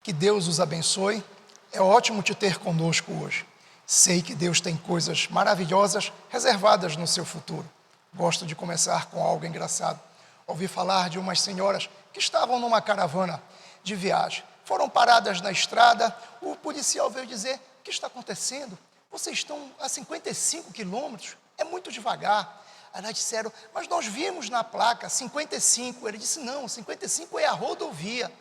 Que Deus os abençoe. É ótimo te ter conosco hoje. Sei que Deus tem coisas maravilhosas reservadas no seu futuro. Gosto de começar com algo engraçado. Ouvi falar de umas senhoras que estavam numa caravana de viagem. Foram paradas na estrada, o policial veio dizer: o que está acontecendo? Vocês estão a 55 quilômetros, é muito devagar. Aí elas disseram: mas nós vimos na placa 55. Ele disse: não, 55 é a rodovia.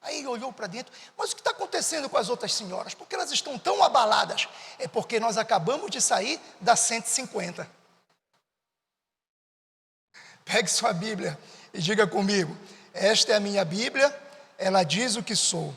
Aí ele olhou para dentro: mas o que está acontecendo com as outras senhoras? Por que elas estão tão abaladas? É porque nós acabamos de sair da 150. Pegue sua Bíblia e diga comigo: esta é a minha Bíblia, ela diz o que sou.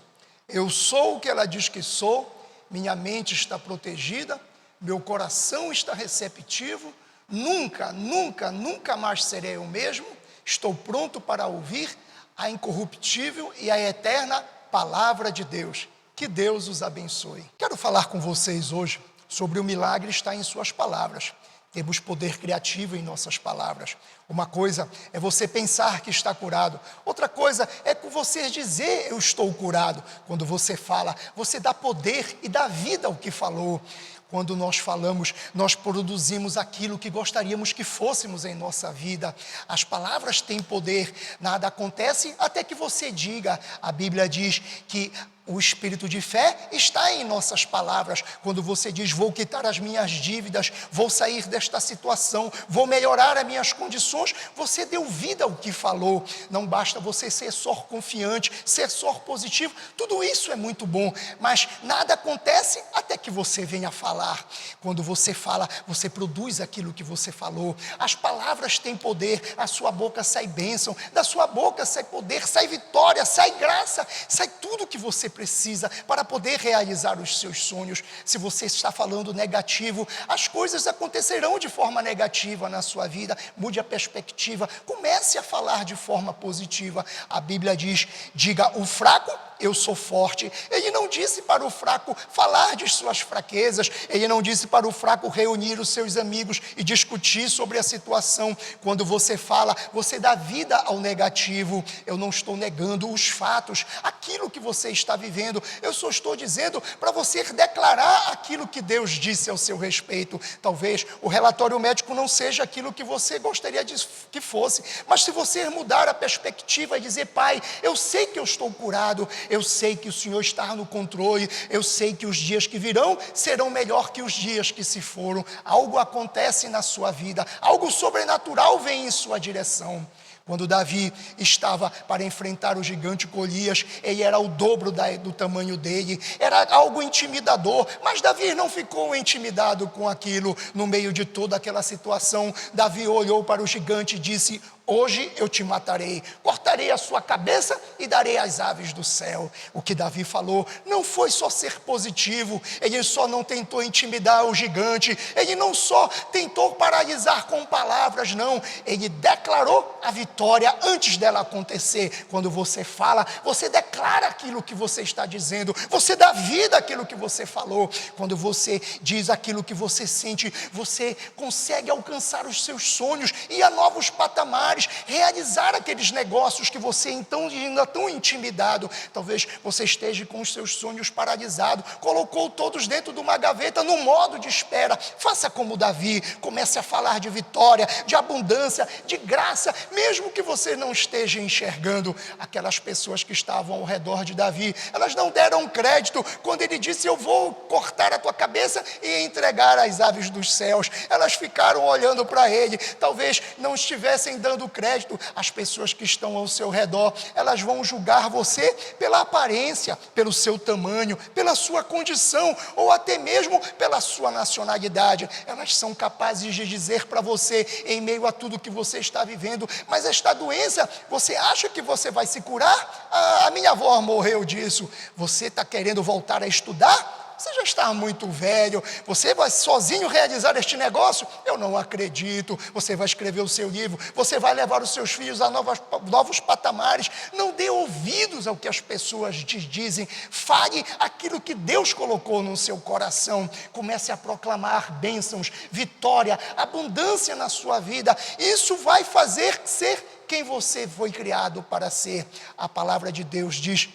Eu sou o que ela diz que sou, minha mente está protegida, meu coração está receptivo, nunca, nunca, nunca mais serei o mesmo, estou pronto para ouvir a incorruptível e a eterna palavra de Deus. Que Deus os abençoe. Quero falar com vocês hoje sobre o milagre está em suas palavras. Temos poder criativo em nossas palavras. Uma coisa é você pensar que está curado. Outra coisa é com você dizer: eu estou curado. Quando você fala, você dá poder e dá vida ao que falou. Quando nós falamos, nós produzimos aquilo que gostaríamos que fôssemos em nossa vida. As palavras têm poder. Nada acontece até que você diga. A Bíblia diz que o espírito de fé está em nossas palavras. Quando você diz: vou quitar as minhas dívidas, vou sair desta situação, vou melhorar as minhas condições, você deu vida ao que falou. Não basta você ser só confiante, ser só positivo, tudo isso é muito bom, mas nada acontece até que você venha falar. Quando você fala, você produz aquilo que você falou. As palavras têm poder, a sua boca sai bênção, da sua boca sai poder, sai vitória, sai graça, sai tudo que você precisa para poder realizar os seus sonhos. Se você está falando negativo, as coisas acontecerão de forma negativa na sua vida. Mude a perspectiva, comece a falar de forma positiva. A Bíblia diz: diga o fraco: eu sou forte. Ele não disse para o fraco falar de suas fraquezas, ele não disse para o fraco reunir os seus amigos e discutir sobre a situação. Quando você fala, você dá vida ao negativo. Eu não estou negando os fatos, aquilo que você está vivendo, eu só estou dizendo para você declarar aquilo que Deus disse ao seu respeito. Talvez o relatório médico não seja aquilo que você gostaria que fosse, mas se você mudar a perspectiva e dizer: Pai, eu sei que eu estou curado, eu sei que o Senhor está no controle, eu sei que os dias que virão serão melhor que os dias que se foram. Algo acontece na sua vida, algo sobrenatural vem em sua direção. Quando Davi estava para enfrentar o gigante Golias, ele era o dobro do tamanho dele, era algo intimidador, mas Davi não ficou intimidado com aquilo. No meio de toda aquela situação, Davi olhou para o gigante e disse: hoje eu te matarei, cortarei a sua cabeça e darei às aves do céu. O que Davi falou não foi só ser positivo, ele só não tentou intimidar o gigante, ele não só tentou paralisar com palavras, não, ele declarou a vitória antes dela acontecer. Quando você fala, você declara aquilo que você está dizendo, você dá vida àquilo que você falou. Quando você diz aquilo que você sente, você consegue alcançar os seus sonhos e a novos patamares, realizar aqueles negócios que você então ainda tão intimidado. Talvez você esteja com os seus sonhos paralisados, colocou todos dentro de uma gaveta no modo de espera. Faça como Davi, comece a falar de vitória, de abundância, de graça, mesmo que você não esteja enxergando. Aquelas pessoas que estavam ao redor de Davi, elas não deram crédito quando ele disse: eu vou cortar a tua cabeça e entregar às aves dos céus. Elas ficaram olhando para ele, talvez não estivessem dando crédito. As pessoas que estão ao seu redor, elas vão julgar você pela aparência, pelo seu tamanho, pela sua condição, ou até mesmo pela sua nacionalidade. Elas são capazes de dizer para você, em meio a tudo que você está vivendo: mas esta doença, você acha que você vai se curar? A minha avó morreu disso. Você está querendo voltar a estudar? Você já está muito velho, você vai sozinho realizar este negócio? Eu não acredito. Você vai escrever o seu livro, você vai levar os seus filhos a novos patamares. Não dê ouvidos ao que as pessoas te dizem, fale aquilo que Deus colocou no seu coração. Comece a proclamar bênçãos, vitória, abundância na sua vida. Isso vai fazer ser quem você foi criado para ser. A palavra de Deus diz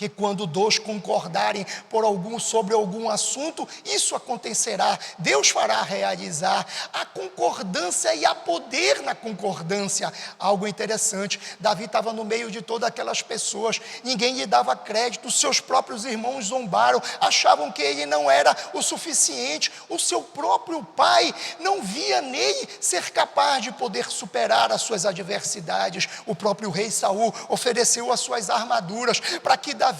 que quando dois concordarem sobre algum assunto, isso acontecerá, Deus fará realizar. A concordância e há poder na concordância. Algo interessante, Davi estava no meio de todas aquelas pessoas, ninguém lhe dava crédito, seus próprios irmãos zombaram, achavam que ele não era o suficiente, o seu próprio pai não via nele ser capaz de poder superar as suas adversidades. O próprio rei Saul ofereceu as suas armaduras para que Davi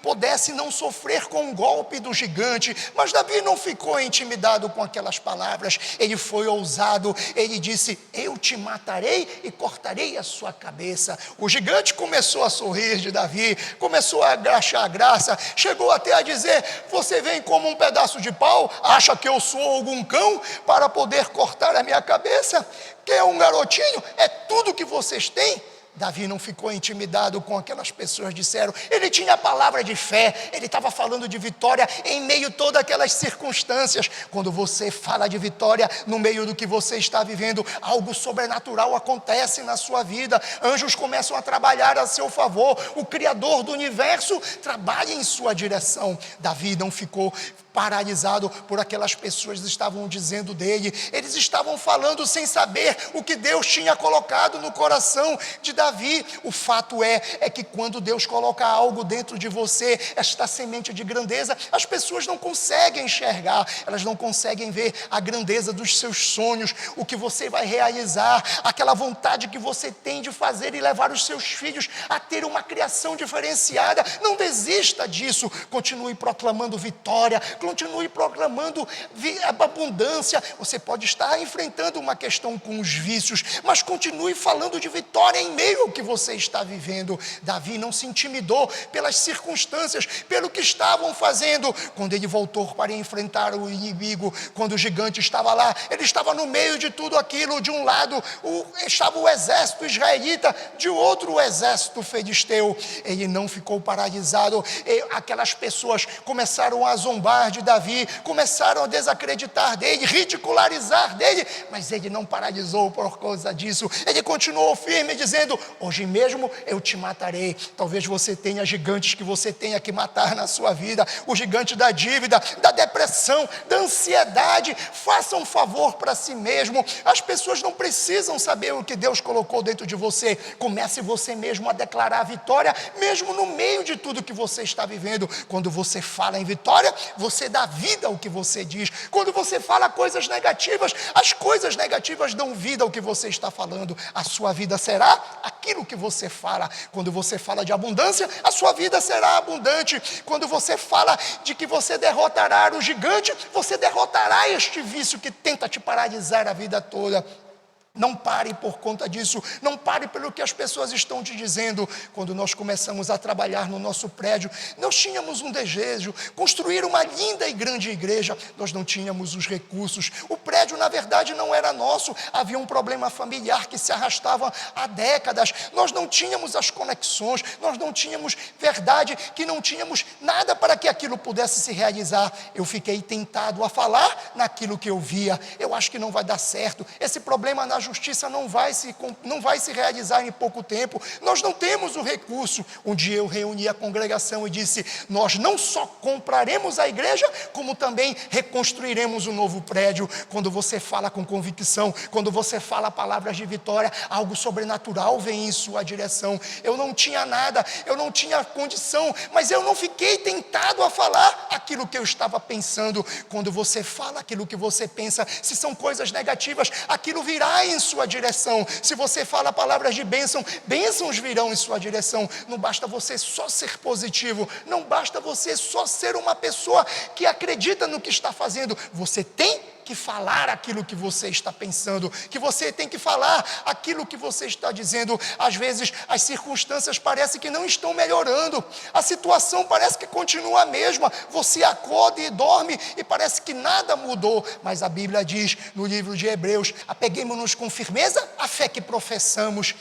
pudesse não sofrer com o golpe do gigante, mas Davi não ficou intimidado com aquelas palavras, ele foi ousado, ele disse: eu te matarei e cortarei a sua cabeça. O gigante começou a sorrir de Davi, começou a achar graça, chegou até a dizer: você vem como um pedaço de pau, acha que eu sou algum cão para poder cortar a minha cabeça? Quer um garotinho? É tudo que vocês têm? Davi não ficou intimidado com aquelas pessoas, disseram, ele tinha a palavra de fé, ele estava falando de vitória em meio a todas aquelas circunstâncias. Quando você fala de vitória no meio do que você está vivendo, algo sobrenatural acontece na sua vida, anjos começam a trabalhar a seu favor, o Criador do universo trabalha em sua direção. Davi não ficou paralisado por aquelas pessoas que estavam dizendo dele, eles estavam falando sem saber o que Deus tinha colocado no coração de Davi. O fato é que quando Deus coloca algo dentro de você, esta semente de grandeza, as pessoas não conseguem enxergar, elas não conseguem ver a grandeza dos seus sonhos, o que você vai realizar, aquela vontade que você tem de fazer e levar os seus filhos a ter uma criação diferenciada. Não desista disso, continue proclamando vitória, continue proclamando abundância. Você pode estar enfrentando uma questão com os vícios, mas continue falando de vitória em meio ao que você está vivendo. Davi não se intimidou pelas circunstâncias, pelo que estavam fazendo. Quando ele voltou para enfrentar o inimigo, quando o gigante estava lá, ele estava no meio de tudo aquilo. De um lado estava o exército israelita, de outro o exército filisteu. Ele não ficou paralisado. Aquelas pessoas começaram a zombar de Davi, começaram a desacreditar dele, ridicularizar dele, mas ele não paralisou por causa disso. Ele continuou firme, dizendo: hoje mesmo eu te matarei. Talvez você tenha gigantes que você tenha que matar na sua vida, o gigante da dívida, da depressão, da ansiedade. Faça um favor para si mesmo. As pessoas não precisam saber o que Deus colocou dentro de você. Comece você mesmo a declarar a vitória, mesmo no meio de tudo que você está vivendo. Quando você fala em vitória, você dá vida ao que você diz. Quando você fala coisas negativas, as coisas negativas dão vida ao que você está falando. A sua vida será aquilo que você fala. Quando você fala de abundância, a sua vida será abundante. Quando você fala de que você derrotará o gigante, você derrotará este vício que tenta te paralisar a vida toda. Não pare por conta disso, não pare pelo que as pessoas estão te dizendo. Quando nós começamos a trabalhar no nosso prédio, nós tínhamos um desejo, construir uma linda e grande igreja. Nós não tínhamos os recursos, o prédio na verdade não era nosso, havia um problema familiar que se arrastava há décadas. Nós não tínhamos as conexões, nós não tínhamos verdade, que não tínhamos nada para que aquilo pudesse se realizar. Eu fiquei tentado a falar naquilo que eu via. Eu acho que não vai dar certo, esse problema na justiça não vai se realizar em pouco tempo, nós não temos o recurso. Um dia eu reuni a congregação e disse: nós não só compraremos a igreja, como também reconstruiremos um novo prédio. Quando você fala com convicção, quando você fala palavras de vitória, algo sobrenatural vem em sua direção. Eu não tinha nada, eu não tinha condição, mas eu não fiquei tentado a falar aquilo que eu estava pensando. Quando você fala aquilo que você pensa, se são coisas negativas, aquilo virá em sua direção. Se você fala palavras de bênção, bênçãos virão em sua direção. Não basta você só ser positivo, não basta você só ser uma pessoa que acredita no que está fazendo. Você tem que falar aquilo que você está pensando, que você tem que falar aquilo que você está dizendo. Às vezes as circunstâncias parecem que não estão melhorando, a situação parece que continua a mesma, você acorda e dorme e parece que nada mudou, mas a Bíblia diz no livro de Hebreus: apeguemo-nos com firmeza à fé que professamos.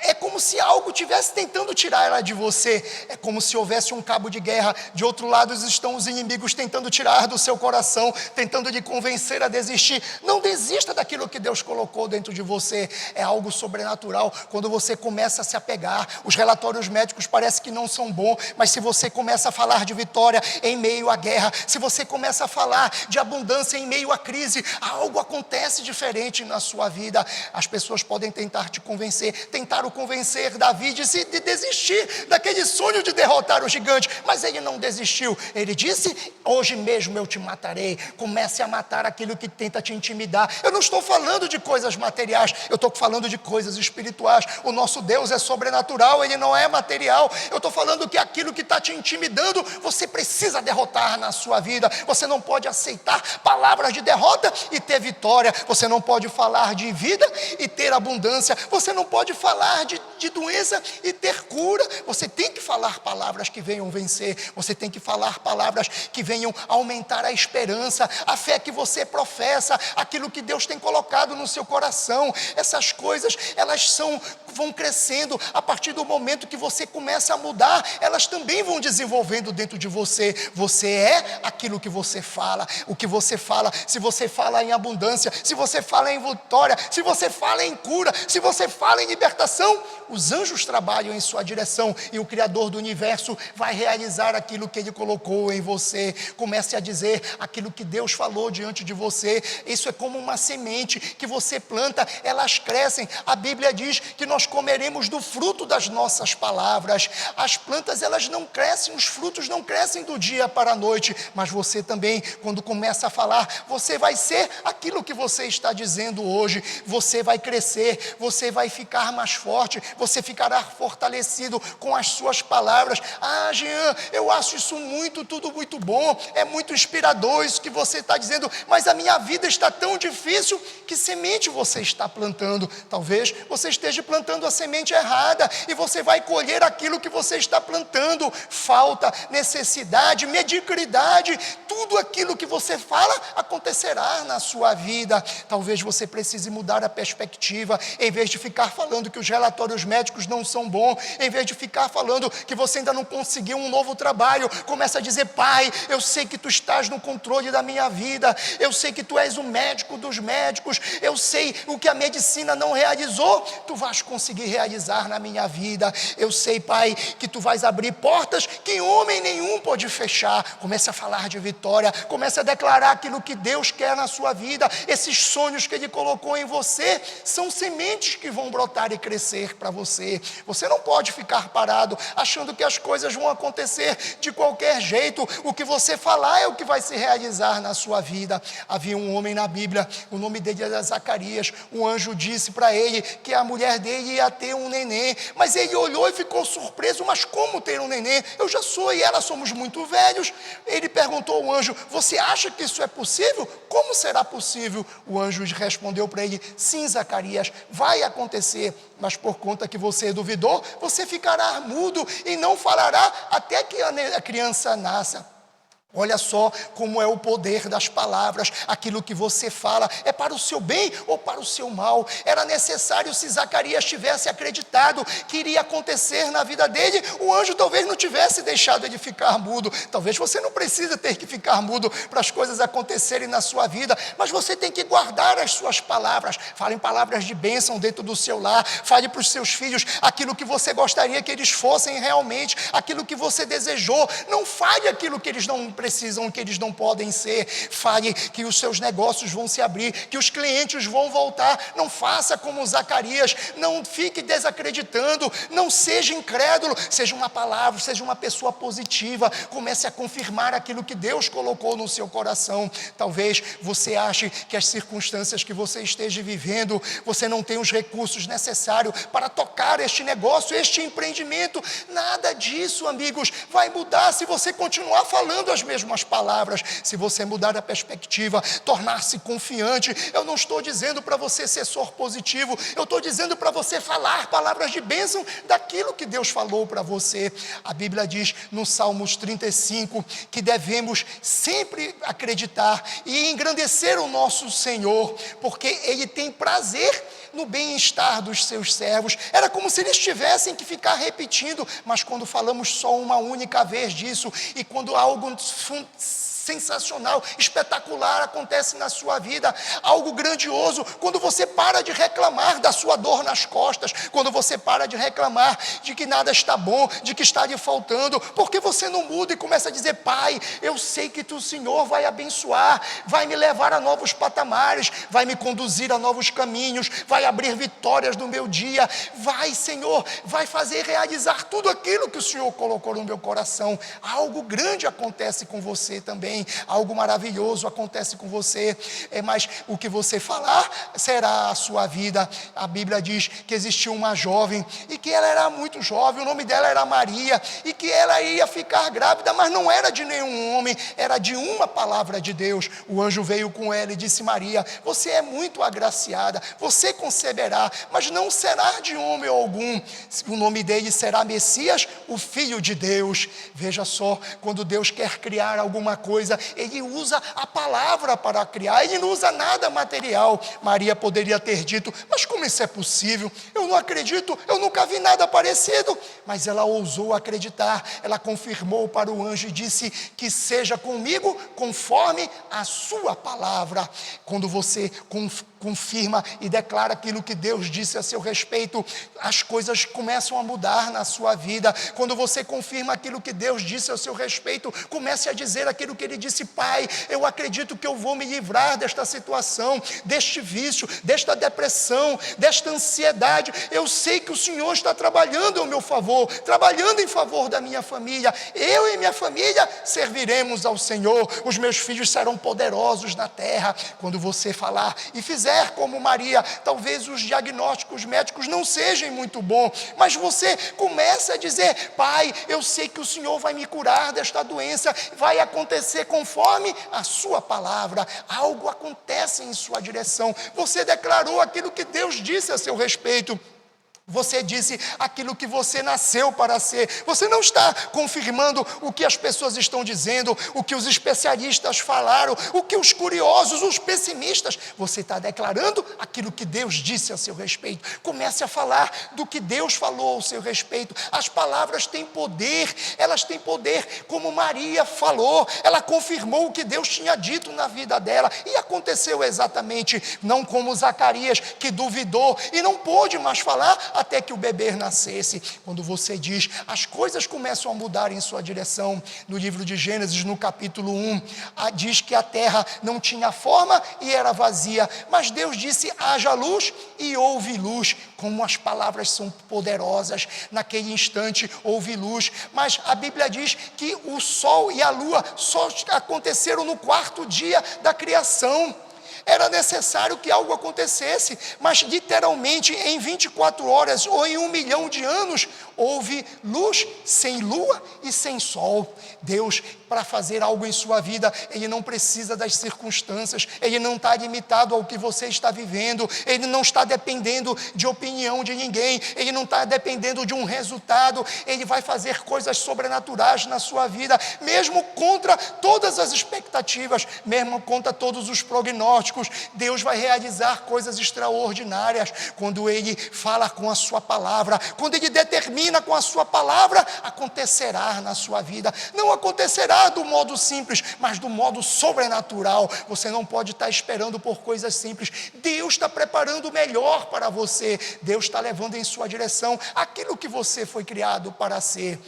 É como se algo estivesse tentando tirar ela de você, é como se houvesse um cabo de guerra, de outro lado estão os inimigos tentando tirar do seu coração, tentando lhe convencer a desistir. Não desista daquilo que Deus colocou dentro de você. É algo sobrenatural. Quando você começa a se apegar, os relatórios médicos parecem que não são bons, mas se você começa a falar de vitória em meio à guerra, se você começa a falar de abundância em meio à crise, algo acontece diferente na sua vida. As pessoas podem tentar te convencer, tentaram convencer Davi de desistir daquele sonho de derrotar o gigante, mas ele não desistiu. Ele disse: hoje mesmo eu te matarei. Comece a matar aquilo que tenta te intimidar. Eu não estou falando de coisas materiais, eu estou falando de coisas espirituais. O nosso Deus é sobrenatural, Ele não é material. Eu estou falando que aquilo que está te intimidando, você precisa derrotar na sua vida. Você não pode aceitar palavras de derrota e ter vitória. Você não pode falar de vida e ter abundância. Você não pode falar de doença e ter cura. Você tem que falar palavras que venham vencer. Você tem que falar palavras que venham aumentar a esperança, a fé que você professa, aquilo que Deus tem colocado no seu coração. Essas coisas, elas vão crescendo a partir do momento que você começa a mudar. Elas também vão desenvolvendo dentro de você. Você é aquilo que você fala. O que você fala, se você fala em abundância, se você fala em vitória, se você fala em cura, se você fala em libertação, os anjos trabalham em sua direção e o Criador do universo vai realizar aquilo que Ele colocou em você. Comece a dizer aquilo que Deus falou diante de você. Isso é como uma semente que você planta, elas crescem. A Bíblia diz que nós comeremos do fruto das nossas palavras. As plantas, elas não crescem, os frutos não crescem do dia para a noite, mas você também, quando começa a falar, você vai ser aquilo que você está dizendo hoje. Você vai crescer, você vai ficar mais forte, você ficará fortalecido com as suas palavras. Ah, Jean, eu acho isso tudo muito bom, é muito inspirador isso que você está dizendo, mas a minha vida está tão difícil. Que semente você está plantando? Talvez você esteja plantando a semente errada e você vai colher aquilo que você está plantando. Falta, necessidade, mediocridade, tudo aquilo que você fala acontecerá na sua vida. Talvez você precise mudar a perspectiva. Em vez de ficar falando que os relatórios médicos não são bons, em vez de ficar falando que você ainda não conseguiu um novo trabalho, começa a dizer: Pai, eu sei que Tu estás no controle da minha vida, eu sei que Tu és o médico dos médicos, eu sei o que a medicina não realizou, Tu vais conseguir realizar na minha vida. Eu sei, Pai, que Tu vais abrir portas que homem nenhum pode fechar. Comece a falar de vitória, comece a declarar aquilo que Deus quer na sua vida. Esses sonhos que Ele colocou em você são sementes que vão brotar e crescer para você. Você não pode ficar parado achando que as coisas vão acontecer de qualquer jeito. O que você falar é o que vai se realizar na sua vida. Havia um homem na Bíblia, o nome dele era Zacarias. Um anjo disse para ele que a mulher dele ia ter um neném, mas ele olhou e ficou surpreso. Mas como ter um neném? Eu já sou e ela somos muito velhos. Ele perguntou ao anjo: você acha que isso é possível? Como será possível? O anjo respondeu para ele: sim, Zacarias, vai acontecer, mas por conta que você duvidou, você ficará mudo e não falará até que a criança nasça. Olha só como é o poder das palavras. Aquilo que você fala é para o seu bem ou para o seu mal. Era necessário, se Zacarias tivesse acreditado que iria acontecer na vida dele, o anjo talvez não tivesse deixado ele ficar mudo. Talvez você não precise ter que ficar mudo para as coisas acontecerem na sua vida, mas você tem que guardar as suas palavras. Fale em palavras de bênção dentro do seu lar. Fale para os seus filhos aquilo que você gostaria que eles fossem realmente, aquilo que você desejou. Não fale aquilo que eles não precisam, que eles não podem ser. Fale que os seus negócios vão se abrir, que os clientes vão voltar. Não faça como Zacarias, não fique desacreditando, não seja incrédulo, seja uma palavra, seja uma pessoa positiva. Comece a confirmar aquilo que Deus colocou no seu coração. Talvez você ache que as circunstâncias que você esteja vivendo, você não tem os recursos necessários para tocar este negócio, este empreendimento. Nada disso, amigos, vai mudar se você continuar falando as mesmas palavras. Se você mudar a perspectiva, tornar-se confiante. Eu não estou dizendo para você ser positivo, eu estou dizendo para você falar palavras de bênção daquilo que Deus falou para você. A Bíblia diz no Salmos 35 que devemos sempre acreditar e engrandecer o nosso Senhor, porque Ele tem prazer no bem-estar dos seus servos. Era como se eles tivessem que ficar repetindo, mas quando falamos só uma única vez disso, e quando algo sensacional, espetacular acontece na sua vida, algo grandioso, quando você para de reclamar da sua dor nas costas, quando você para de reclamar de que nada está bom, de que está lhe faltando, porque você não muda e começa a dizer: Pai, eu sei que o Senhor vai abençoar, vai me levar a novos patamares, vai me conduzir a novos caminhos, vai abrir vitórias no meu dia, vai, Senhor, vai fazer realizar tudo aquilo que o Senhor colocou no meu coração. Algo grande acontece com você também, algo maravilhoso acontece com você, mas o que você falar será a sua vida. A Bíblia diz que existiu uma jovem, e que ela era muito jovem, o nome dela era Maria, e que ela ia ficar grávida, mas não era de nenhum homem, era de uma palavra de Deus. O anjo veio com ela e disse: Maria, você é muito agraciada, você conceberá, mas não será de homem algum, o nome dele será Messias, o Filho de Deus. Veja só, quando Deus quer criar alguma coisa, Ele usa a palavra para criar, Ele não usa nada material. Maria poderia ter dito: mas como isso é possível? Eu não acredito, eu nunca vi nada parecido. Mas ela ousou acreditar, ela confirmou para o anjo e disse: que seja comigo conforme a sua palavra. Quando você confirma e declara aquilo que Deus disse a seu respeito, as coisas começam a mudar na sua vida. Quando você confirma aquilo que Deus disse a seu respeito, comece a dizer aquilo que Ele disse: Pai, eu acredito que eu vou me livrar desta situação, deste vício, desta depressão, desta ansiedade. Eu sei que o Senhor está trabalhando ao meu favor, trabalhando em favor da minha família. Eu e minha família serviremos ao Senhor, os meus filhos serão poderosos na terra. Quando você falar e fizer como Maria, talvez os diagnósticos médicos não sejam muito bons, mas você começa a dizer: Pai, eu sei que o Senhor vai me curar desta doença, vai acontecer conforme a sua palavra. Algo acontece em sua direção, você declarou aquilo que Deus disse a seu respeito. Você disse aquilo que você nasceu para ser. Você não está confirmando o que as pessoas estão dizendo, o que os especialistas falaram, o que os curiosos, os pessimistas. Você está declarando aquilo que Deus disse a seu respeito. Comece a falar do que Deus falou ao seu respeito. As palavras têm poder, elas têm poder, como Maria falou. Ela confirmou o que Deus tinha dito na vida dela, e aconteceu exatamente, não como Zacarias, que duvidou e não pôde mais falar até que o bebê nascesse. Quando você diz, as coisas começam a mudar em sua direção. No livro de Gênesis, no capítulo 1, diz que a terra não tinha forma e era vazia, mas Deus disse: haja luz, e houve luz. Como as palavras são poderosas. Naquele instante houve luz, mas a Bíblia diz que o sol e a lua só aconteceram no 4º dia da criação. Era necessário que algo acontecesse, mas literalmente em 24 horas ou em 1 milhão de anos, houve luz sem lua e sem sol. Deus, para fazer algo em sua vida, Ele não precisa das circunstâncias, Ele não está limitado ao que você está vivendo, Ele não está dependendo de opinião de ninguém, Ele não está dependendo de um resultado. Ele vai fazer coisas sobrenaturais na sua vida, mesmo contra todas as expectativas, mesmo contra todos os prognósticos. Deus vai realizar coisas extraordinárias quando Ele fala com a sua palavra, quando Ele determina com a sua palavra, acontecerá na sua vida. Não acontecerá do modo simples, mas do modo sobrenatural. Você não pode estar esperando por coisas simples. Deus está preparando o melhor para você. Deus está levando em sua direção aquilo que você foi criado para ser.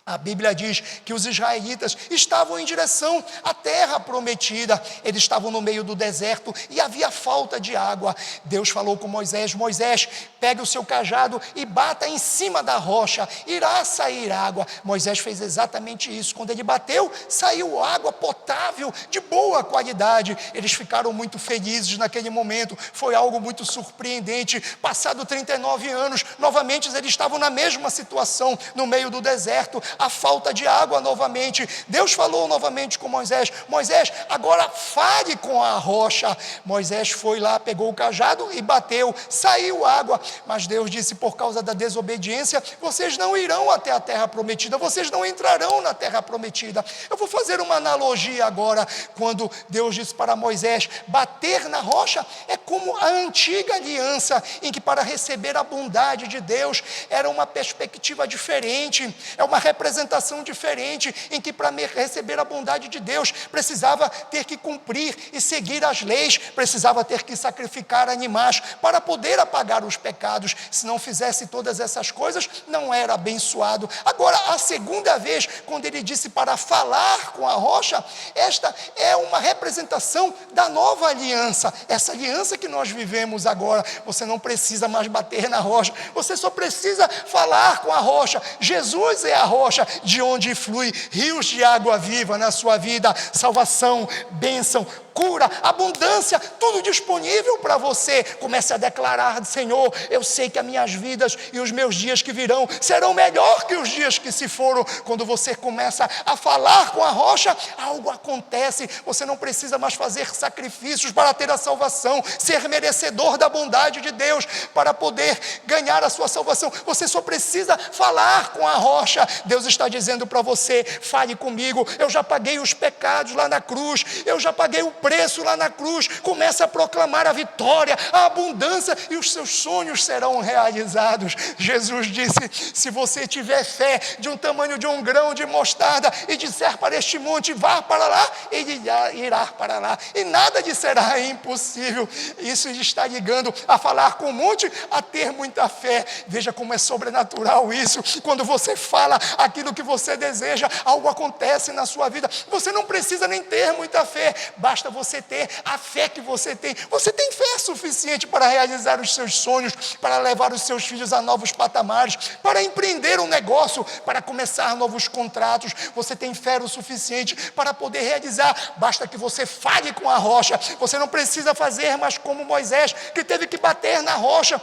A Bíblia diz que os israelitas estavam em direção à terra prometida. Eles estavam no meio do deserto e havia falta de água. Deus falou com Moisés: Moisés, pegue o seu cajado e bata em cima da rocha, irá sair água. Moisés fez exatamente isso. Quando ele bateu, saiu água potável, de boa qualidade. Eles ficaram muito felizes naquele momento. Foi algo muito surpreendente. Passado 39 anos, novamente eles estavam na mesma situação, no meio do deserto, a falta de água novamente. Deus falou novamente com Moisés: Moisés, agora fale com a rocha. Moisés foi lá, pegou o cajado e bateu, saiu água. Mas Deus disse: por causa da desobediência, vocês não irão até a terra prometida, vocês não entrarão na terra prometida. Eu vou fazer uma analogia agora. Quando Deus disse para Moisés bater na rocha, é como a antiga aliança, em que para receber a bondade de Deus era uma perspectiva diferente, é uma representação representação diferente, em que para receber a bondade de Deus, precisava ter que cumprir e seguir as leis, precisava ter que sacrificar animais para poder apagar os pecados. Se não fizesse todas essas coisas, não era abençoado. Agora, a segunda vez, quando ele disse para falar com a rocha, esta é uma representação da nova aliança, essa aliança que nós vivemos agora. Você não precisa mais bater na rocha, você só precisa falar com a rocha. Jesus é a rocha de onde flui rios de água viva na sua vida, salvação, bênção, cura, abundância, tudo disponível para você. Comece a declarar: Senhor, eu sei que as minhas vidas e os meus dias que virão serão melhor que os dias que se foram. Quando você começa a falar com a rocha, algo acontece. Você não precisa mais fazer sacrifícios para ter a salvação, ser merecedor da bondade de Deus, para poder ganhar a sua salvação. Você só precisa falar com a rocha. Deus está dizendo para você: fale comigo, eu já paguei os pecados lá na cruz, eu já paguei o preço lá na cruz. Comece a proclamar a vitória, a abundância, e os seus sonhos serão realizados. Jesus disse: se você tiver fé de um tamanho de um grão de mostarda e disser para este monte: vá para lá, ele irá para lá, e nada lhe será impossível. Isso está ligando a falar com o monte, a ter muita fé. Veja como é sobrenatural isso. Quando você fala aquilo que você deseja, algo acontece na sua vida. Você não precisa nem ter muita fé, basta você ter a fé que você tem. Você tem fé suficiente para realizar os seus sonhos, para levar os seus filhos a novos patamares, para empreender um negócio, para começar novos contratos. Você tem fé o suficiente para poder realizar. Basta que você fale com a rocha. Você não precisa fazer mais como Moisés, que teve que bater na rocha.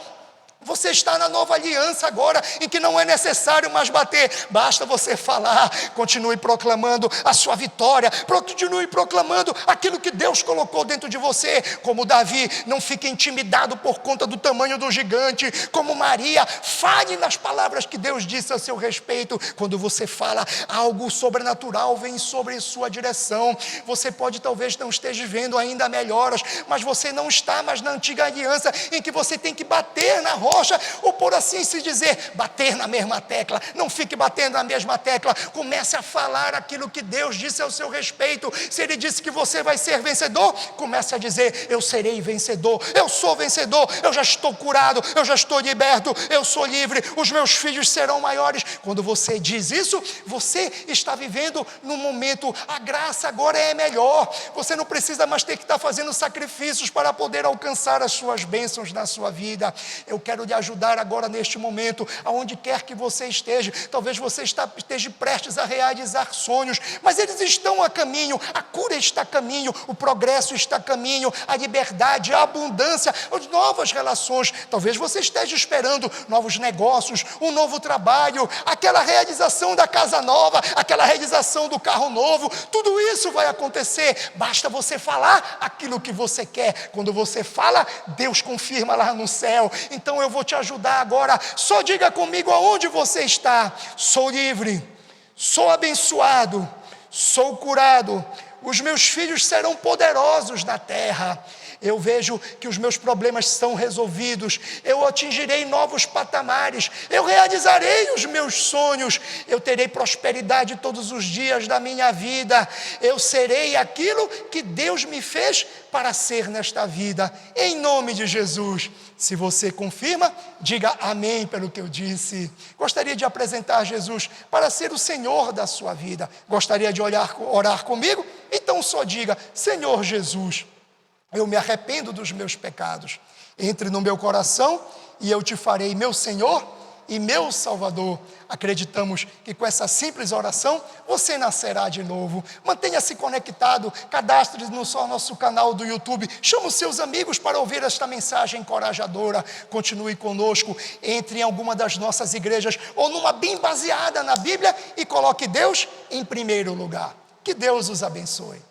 Você está na nova aliança agora, em que não é necessário mais bater, basta você falar. Continue proclamando a sua vitória, continue proclamando aquilo que Deus colocou dentro de você. Como Davi, não fique intimidado por conta do tamanho do gigante. Como Maria, fale nas palavras que Deus disse a seu respeito. Quando você fala, algo sobrenatural vem sobre sua direção. Você pode talvez não esteja vendo ainda melhoras, mas você não está mais na antiga aliança, em que você tem que bater na rocha, ou por assim se dizer, bater na mesma tecla. Não fique batendo na mesma tecla, comece a falar aquilo que Deus disse ao seu respeito. Se Ele disse que você vai ser vencedor, comece a dizer: eu serei vencedor, eu sou vencedor, eu já estou curado, eu já estou liberto, eu sou livre, os meus filhos serão maiores. Quando você diz isso, você está vivendo no momento, a graça agora é melhor. Você não precisa mais ter que estar fazendo sacrifícios para poder alcançar as suas bênçãos na sua vida. Eu quero lhe ajudar agora neste momento, aonde quer que você esteja. Talvez você esteja prestes a realizar sonhos, mas eles estão a caminho. A cura está a caminho, o progresso está a caminho, a liberdade, a abundância, as novas relações. Talvez você esteja esperando novos negócios, um novo trabalho, aquela realização da casa nova, aquela realização do carro novo. Tudo isso vai acontecer, basta você falar aquilo que você quer. Quando você fala, Deus confirma lá no céu. Então eu vou te ajudar agora. Só diga comigo aonde você está: sou livre, sou abençoado, sou curado, os meus filhos serão poderosos na terra. Eu vejo que os meus problemas são resolvidos, eu atingirei novos patamares, eu realizarei os meus sonhos, eu terei prosperidade todos os dias da minha vida, eu serei aquilo que Deus me fez para ser nesta vida, em nome de Jesus. Se você confirma, diga amém pelo que eu disse. Gostaria de apresentar Jesus para ser o Senhor da sua vida. Gostaria de orar comigo? Então só diga: Senhor Jesus, eu me arrependo dos meus pecados. Entre no meu coração e eu te farei meu Senhor e meu Salvador. Acreditamos que com essa simples oração você nascerá de novo. Mantenha-se conectado, cadastre-se no nosso canal do YouTube, chama os seus amigos para ouvir esta mensagem encorajadora. Continue conosco, entre em alguma das nossas igrejas ou numa bem baseada na Bíblia e coloque Deus em primeiro lugar. Que Deus os abençoe.